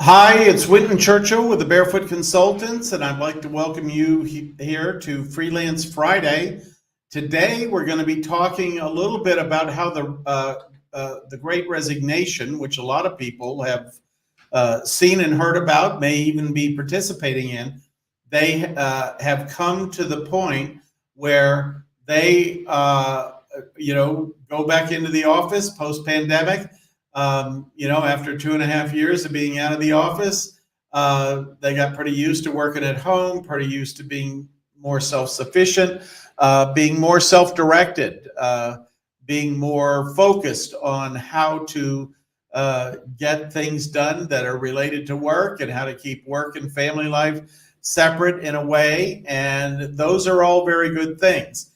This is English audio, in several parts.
Hi, it's Winton Churchill with the Barefoot Consultants, and I'd like to welcome you here to Freelance Friday. Today, we're going to be talking a little bit about how the Great Resignation, which a lot of people have seen and heard about, may even be participating in, they have come to the point where they, go back into the office post-pandemic. After 2.5 years of being out of the office, they got pretty used to working at home, pretty used to being more self-sufficient, being more self-directed, being more focused on how to get things done that are related to work and how to keep work and family life separate in a way. And those are all very good things.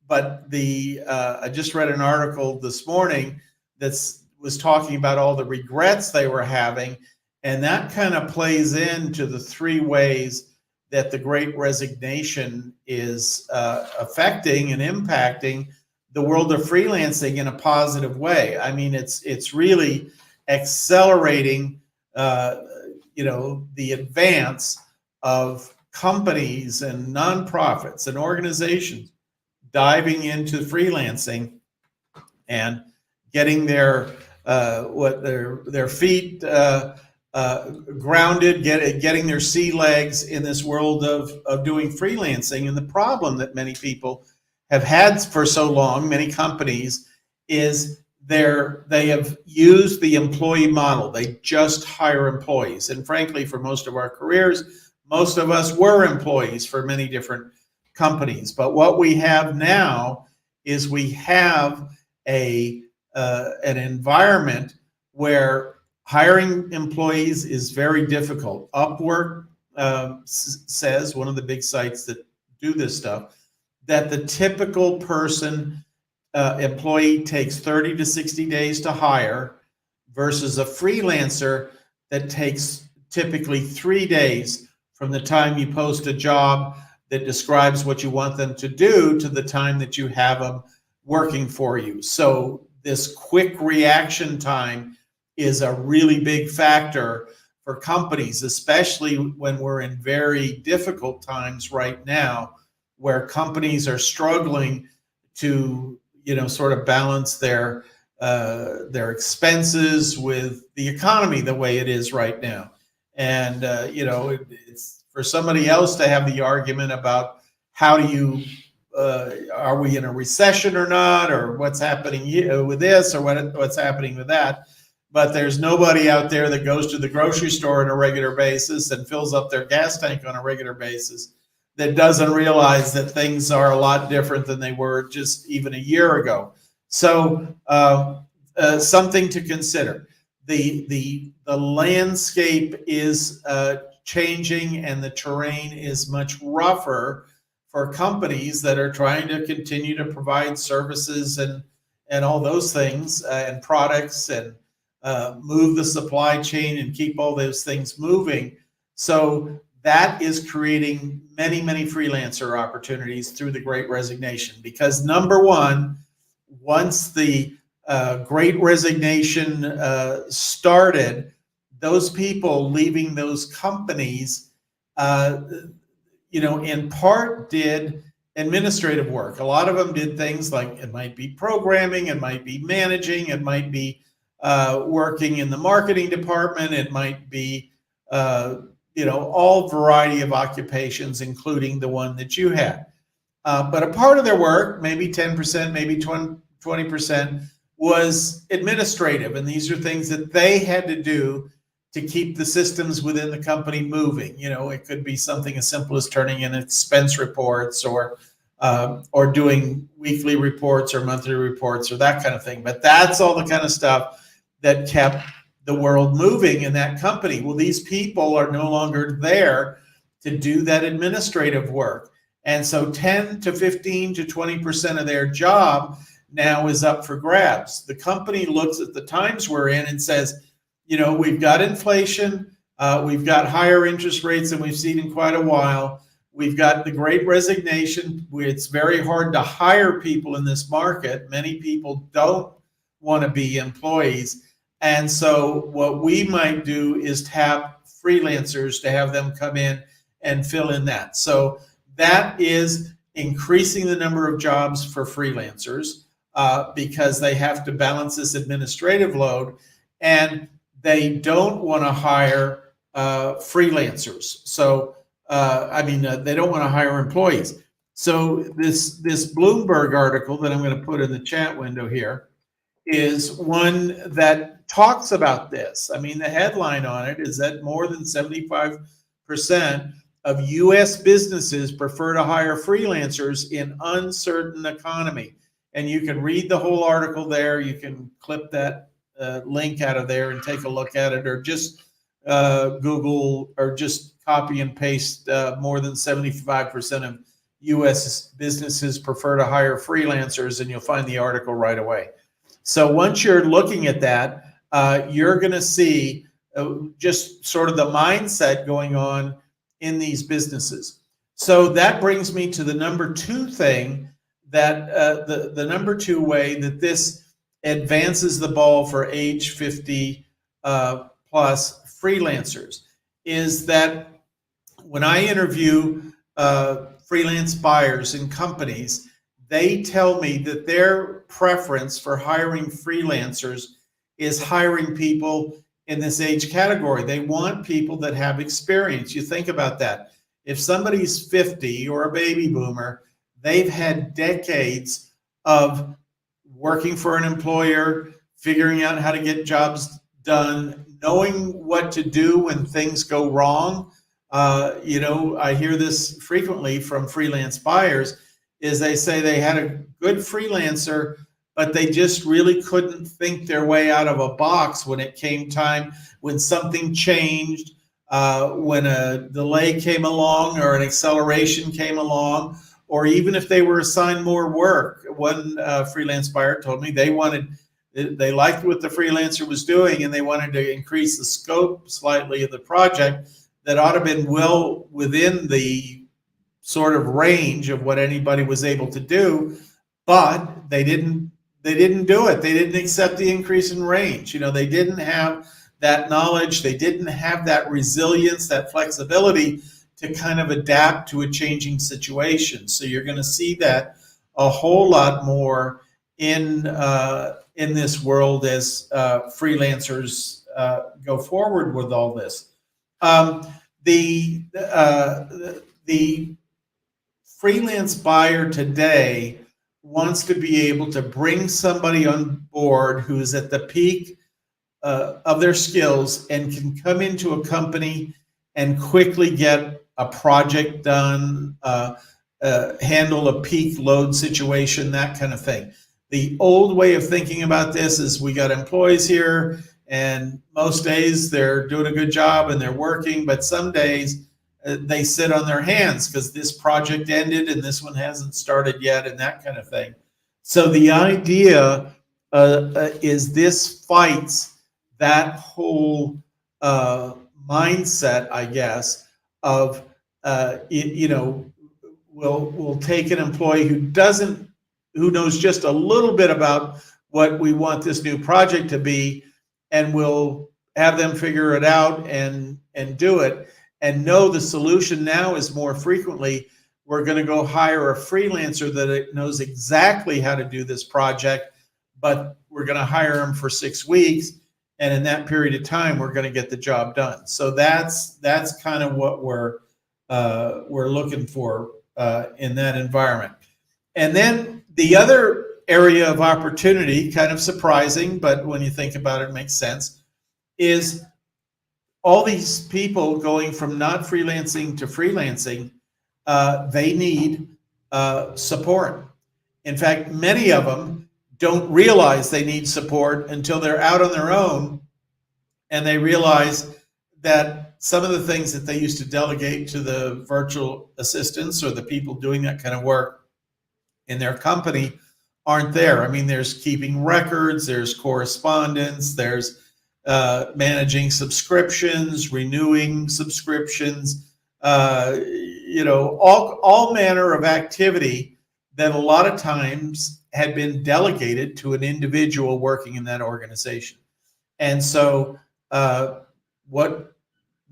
But I just read an article this morning that was talking about all the regrets they were having, and that kind of plays into the three ways that the Great Resignation is affecting and impacting the world of freelancing in a positive way. I mean, it's really accelerating, the advance of companies and nonprofits and organizations diving into freelancing and getting their feet grounded, getting their sea legs in this world of doing freelancing. And the problem that many people have had for so long, many companies, is they have used the employee model. They just hire employees. And frankly, for most of our careers, most of us were employees for many different companies. But what we have now is we have an environment where hiring employees is very difficult. Upwork says, one of the big sites that do this stuff, that the typical employee takes 30 to 60 days to hire versus a freelancer that takes typically 3 days from the time you post a job that describes what you want them to do to the time that you have them working for you. So this quick reaction time is a really big factor for companies, especially when we're in very difficult times right now, where companies are struggling to, sort of balance their expenses with the economy the way it is right now. And, it's for somebody else to have the argument about how do you, are we in a recession or not, or what's happening with this, or what's happening with that. But there's nobody out there that goes to the grocery store on a regular basis and fills up their gas tank on a regular basis that doesn't realize that things are a lot different than they were just even a year ago. So something to consider. The landscape is changing, and the terrain is much rougher for companies that are trying to continue to provide services and all those things and products and move the supply chain and keep all those things moving. So that is creating many, many freelancer opportunities through the Great Resignation, because number one, once the Great Resignation started, those people leaving those companies, in part did administrative work. A lot of them did things like, it might be programming, it might be managing, it might be working in the marketing department, it might be, all variety of occupations, including the one that you had. But a part of their work, maybe 10%, maybe 20%, was administrative. And these are things that they had to do to keep the systems within the company moving. It could be something as simple as turning in expense reports or doing weekly reports or monthly reports or that kind of thing. But that's all the kind of stuff that kept the world moving in that company. Well, these people are no longer there to do that administrative work. And so 10 to 15 to 20% of their job now is up for grabs. The company looks at the times we're in and says, we've got inflation, we've got higher interest rates than we've seen in quite a while. We've got the Great Resignation. It's very hard to hire people in this market. Many people don't want to be employees. And so what we might do is tap freelancers to have them come in and fill in that. So that is increasing the number of jobs for freelancers because they have to balance this administrative load, and they don't want to hire freelancers. So they don't want to hire employees. So this Bloomberg article that I'm going to put in the chat window here is one that talks about this. I mean, the headline on it is that more than 75% of U.S. businesses prefer to hire freelancers in uncertain economy. And you can read the whole article there. You can clip that link out of there and take a look at it, or just Google, or just copy and paste more than 75% of U.S. businesses prefer to hire freelancers, and you'll find the article right away. So once you're looking at that, you're going to see just sort of the mindset going on in these businesses. So that brings me to the number two thing, that the number two way that this advances the ball for age 50 plus freelancers is that when I interview freelance buyers in companies, they tell me that their preference for hiring freelancers is hiring people in this age category. They want people that have experience. You think about that. If somebody's 50 or a baby boomer, they've had decades of working for an employer, figuring out how to get jobs done, knowing what to do when things go wrong. I hear this frequently from freelance buyers, is they say they had a good freelancer, but they just really couldn't think their way out of a box when it came time, when something changed, when a delay came along or an acceleration came along, or even if they were assigned more work. One freelance buyer told me they liked what the freelancer was doing, and they wanted to increase the scope slightly of the project that ought to have been well within the sort of range of what anybody was able to do, but they didn't do it. They didn't accept the increase in range. They didn't have that knowledge. They didn't have that resilience, that flexibility to kind of adapt to a changing situation. So you're going to see that a whole lot more in this world as freelancers go forward with all this. The freelance buyer today wants to be able to bring somebody on board who is at the peak of their skills and can come into a company and quickly get a project done, handle a peak load situation, that kind of thing. The old way of thinking about this is we got employees here, and most days they're doing a good job and they're working, but some days they sit on their hands because this project ended and this one hasn't started yet, and that kind of thing. So the idea is this fights that whole mindset, I guess, of we'll take an employee who knows just a little bit about what we want this new project to be, and we'll have them figure it out and do it. And know the solution now is more frequently we're going to go hire a freelancer that knows exactly how to do this project, but we're going to hire them for 6 weeks, and in that period of time we're going to get the job done. So that's kind of what we're looking for in that environment. And then the other area of opportunity, kind of surprising, but when you think about it, it makes sense, is all these people going from not freelancing to freelancing, they need support. In fact, many of them don't realize they need support until they're out on their own, and they realize that some of the things that they used to delegate to the virtual assistants or the people doing that kind of work in their company aren't there. I mean, there's keeping records, there's correspondence, there's managing subscriptions, renewing subscriptions, all manner of activity that a lot of times had been delegated to an individual working in that organization. And so what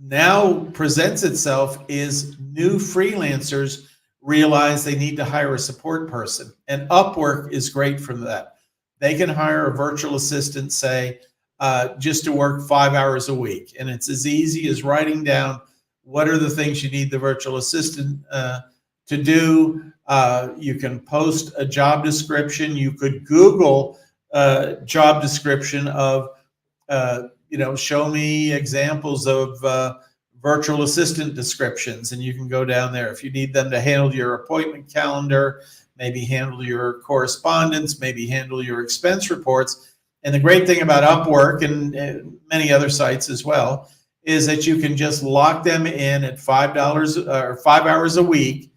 now presents itself is new freelancers realize they need to hire a support person. And Upwork is great for that. They can hire a virtual assistant, say, just to work 5 hours a week. And it's as easy as writing down what are the things you need the virtual assistant to do. You can post a job description. You could Google job description of, show me examples of virtual assistant descriptions, and you can go down there. If you need them to handle your appointment calendar, maybe handle your correspondence, maybe handle your expense reports. And the great thing about Upwork and many other sites as well is that you can just lock them in at $5 or 5 hours a week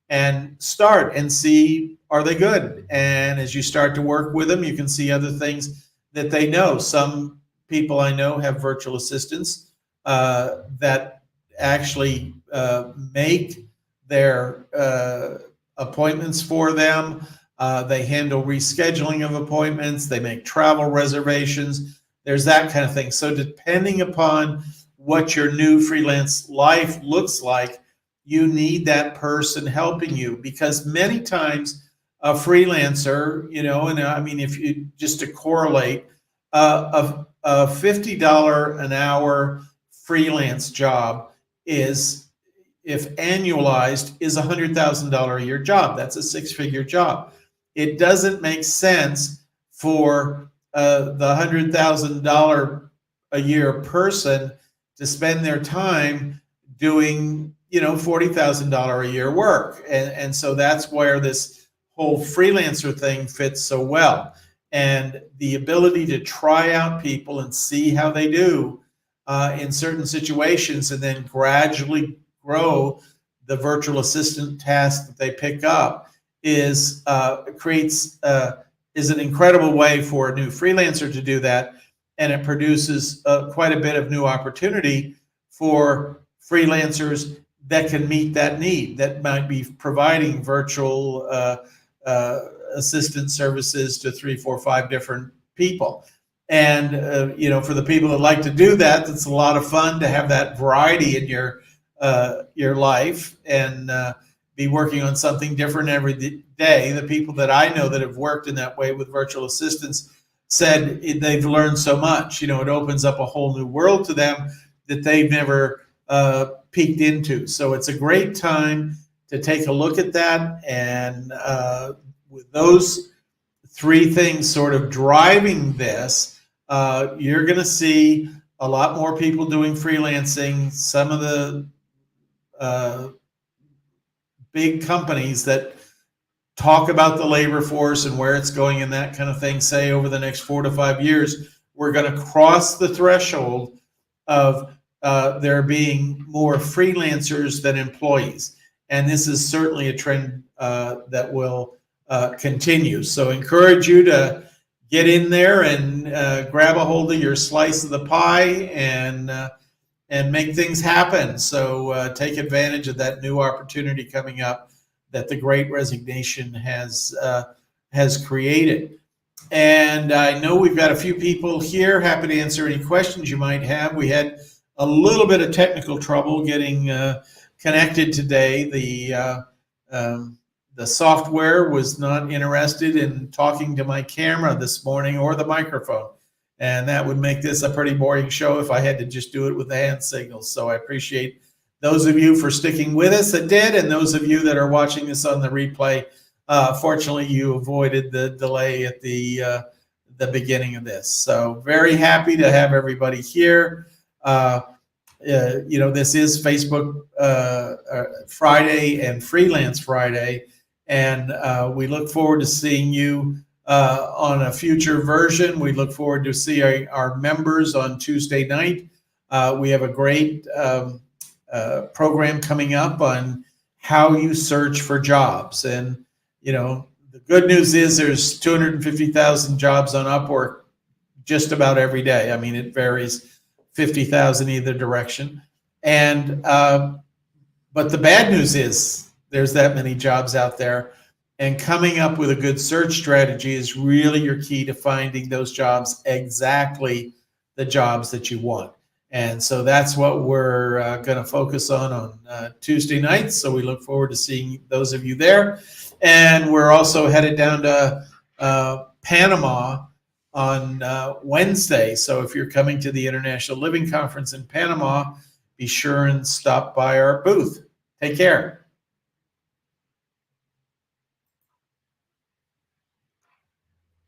and start and see, are they good? And as you start to work with them, you can see other things that they know. Some people I know have virtual assistants that actually make their appointments for them. They handle rescheduling of appointments. They make travel reservations. There's that kind of thing. So depending upon what your new freelance life looks like, you need that person helping you, because many times a freelancer, and I mean, if you just to correlate, a $50 an hour freelance job is, if annualized, is $100,000 a year job. That's a six-figure job. It doesn't make sense for the $100,000 a year person to spend their time doing, $40,000 a year work. And so that's where this whole freelancer thing fits so well. And the ability to try out people and see how they do in certain situations, and then gradually grow the virtual assistant task that they pick up is an incredible way for a new freelancer to do that. And it produces quite a bit of new opportunity for freelancers that can meet that need, that might be providing virtual assistant services to 3, 4, 5 different people. And, for the people that like to do that, it's a lot of fun to have that variety in your life and be working on something different every day. The people that I know that have worked in that way with virtual assistants said they've learned so much. It opens up a whole new world to them that they've never peeked into. So it's a great time to take a look at that. And with those three things sort of driving this, you're going to see a lot more people doing freelancing. Some of the big companies that talk about the labor force and where it's going and that kind of thing say over the next 4 to 5 years, we're going to cross the threshold of there being more freelancers than employees. And this is certainly a trend that will continue. So encourage you to get in there and grab a hold of your slice of the pie and make things happen. So take advantage of that new opportunity coming up that the Great Resignation has created. And I know we've got a few people here. Happy to answer any questions you might have. We had a little bit of technical trouble getting connected today. The software was not interested in talking to my camera this morning or the microphone. And that would make this a pretty boring show if I had to just do it with the hand signals. So I appreciate those of you for sticking with us that did, and those of you that are watching this on the replay. Fortunately, you avoided the delay at the beginning of this. So very happy to have everybody here. This is Facebook Friday and Freelance Friday, and we look forward to seeing you on a future version. We look forward to seeing our members on Tuesday night. We have a great program coming up on how you search for jobs. And, the good news is there's 250,000 jobs on Upwork just about every day. I mean, it varies 50,000 either direction. And, but the bad news is there's that many jobs out there, and coming up with a good search strategy is really your key to finding those jobs exactly the jobs that you want. And so that's what we're going to focus on Tuesday nights. So we look forward to seeing those of you there. And we're also headed down to Panama on Wednesday. So if you're coming to the International Living Conference in Panama, be sure and stop by our booth. Take care.